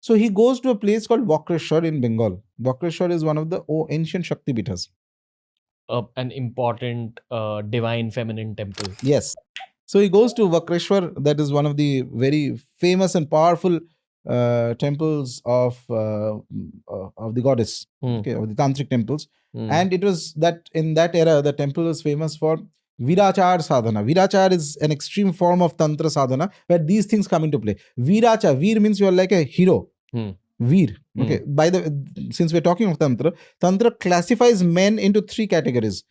So he goes to a place called Bakreshwar in Bengal. Bakreshwar is one of the ancient Shakti Peethas. An important divine feminine temple. Yes. So he goes to Bakreshwar, that is one of the very famous and powerful temples of the goddess, okay, of the tantric temples. And it was that in that era, the temple was famous for Virachar sadhana. Virachar is an extreme form of tantra sadhana where these things come into play. Viracha, Vir means you are like a hero. Veer. Okay. Since we're talking of Tantra classifies men into three categories.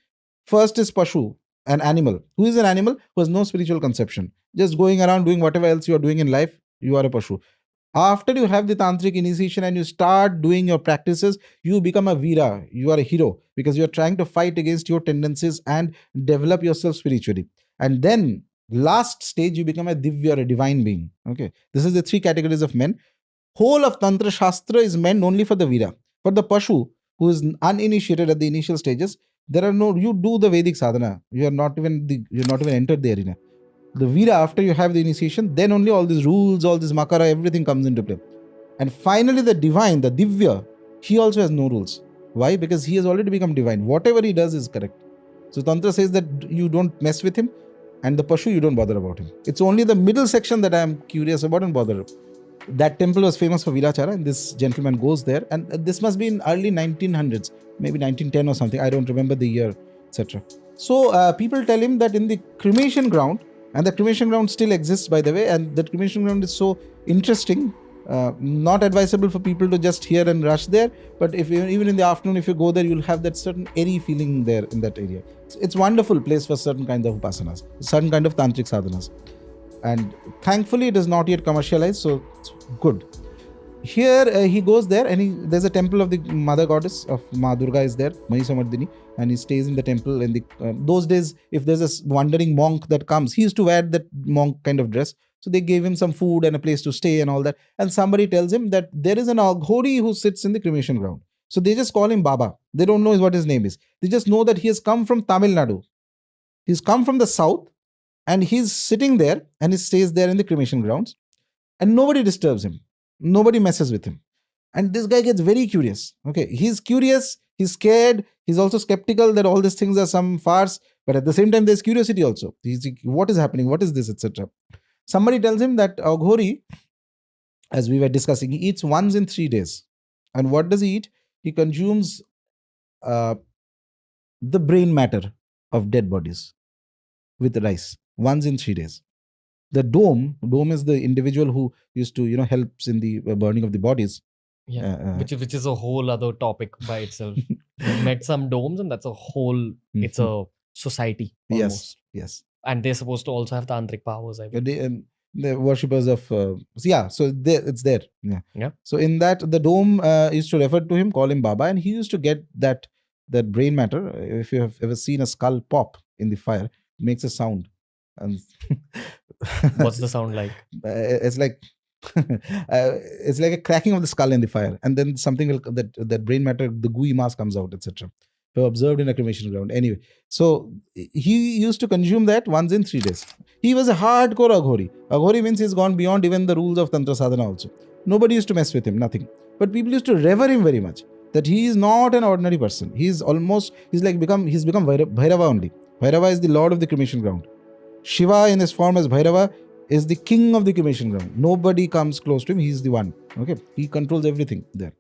First is Pashu, an animal. Who is an animal? Who has no spiritual conception. Just going around doing whatever else you are doing in life, you are a Pashu. After you have the tantric initiation and you start doing your practices, you become a Veera. You are a hero because you are trying to fight against your tendencies and develop yourself spiritually. And then last stage, you become a Divya or a divine being. Okay. This is the three categories of men. Whole of Tantra Shastra is meant only for the Veera. For the Pashu, who is uninitiated at the initial stages, there are no, you do the Vedic sadhana. You're not even entered the arena. The Veera, after you have the initiation, then only all these rules, all this makara, everything comes into play. And finally, the divine, the Divya, he also has no rules. Why? Because he has already become divine. Whatever he does is correct. So Tantra says that you don't mess with him, and the Pashu, you don't bother about him. It's only the middle section that I am curious about and bother. That temple was famous for Virachara, and this gentleman goes there, and this must be in early 1900s, maybe 1910 or something. I don't remember the year, etc. So people tell him that in the cremation ground, and the cremation ground still exists, by the way, and the cremation ground is so interesting, not advisable for people to just hear and rush there, but if even in the afternoon, if you go there, you'll have that certain airy feeling there in that area. It's wonderful place for certain kind of upasanas, certain kind of tantric sadhanas. And thankfully it is not yet commercialized, so it's good. Here he goes there, and there's a temple of the mother goddess of Ma Durga is there, Mahisamardini, and he stays in the temple. In the those days, if there's a wandering monk that comes, he used to wear that monk kind of dress. So they gave him some food and a place to stay and all that. And somebody tells him that there is an Aghori who sits in the cremation ground. So they just call him Baba. They don't know what his name is. They just know that he has come from Tamil Nadu. He's come from the south, and he's sitting there, and he stays there in the cremation grounds, and nobody disturbs him. Nobody messes with him. And this guy gets very curious. Okay, he's curious, he's scared, he's also skeptical that all these things are some farce, but at the same time, there's curiosity also. He's like, what is happening? What is this, etc. Somebody tells him that Aghori, as we were discussing, he eats once in 3 days. And what does he eat? He consumes the brain matter of dead bodies with rice once in 3 days. The dome is the individual who used to, helps in the burning of the bodies. Yeah, which is a whole other topic by itself. I've met some domes, and that's a whole, it's a society almost. Yes. And they're supposed to also have tantric powers, I believe. The worshippers of, so it's there. Yeah. So in that, the dome used to refer to him, call him Baba, and he used to get that brain matter. If you have ever seen a skull pop in the fire, it makes a sound. And what's the sound like? It's like it's like a cracking of the skull in the fire, and then something will that brain matter, the gooey mass comes out, etc. So observed in a cremation ground. Anyway, so he used to consume that once in 3 days. He was a hardcore Aghori. Aghori means he's gone beyond even the rules of Tantra Sadhana also. Nobody used to mess with him, nothing. But people used to revere him very much. That he is not an ordinary person. He's become Bhairava only. Bhairava is the lord of the cremation ground. Shiva in his form as Bhairava is the king of the cremation ground. Nobody comes close to him. He's the one. Okay, he controls everything there.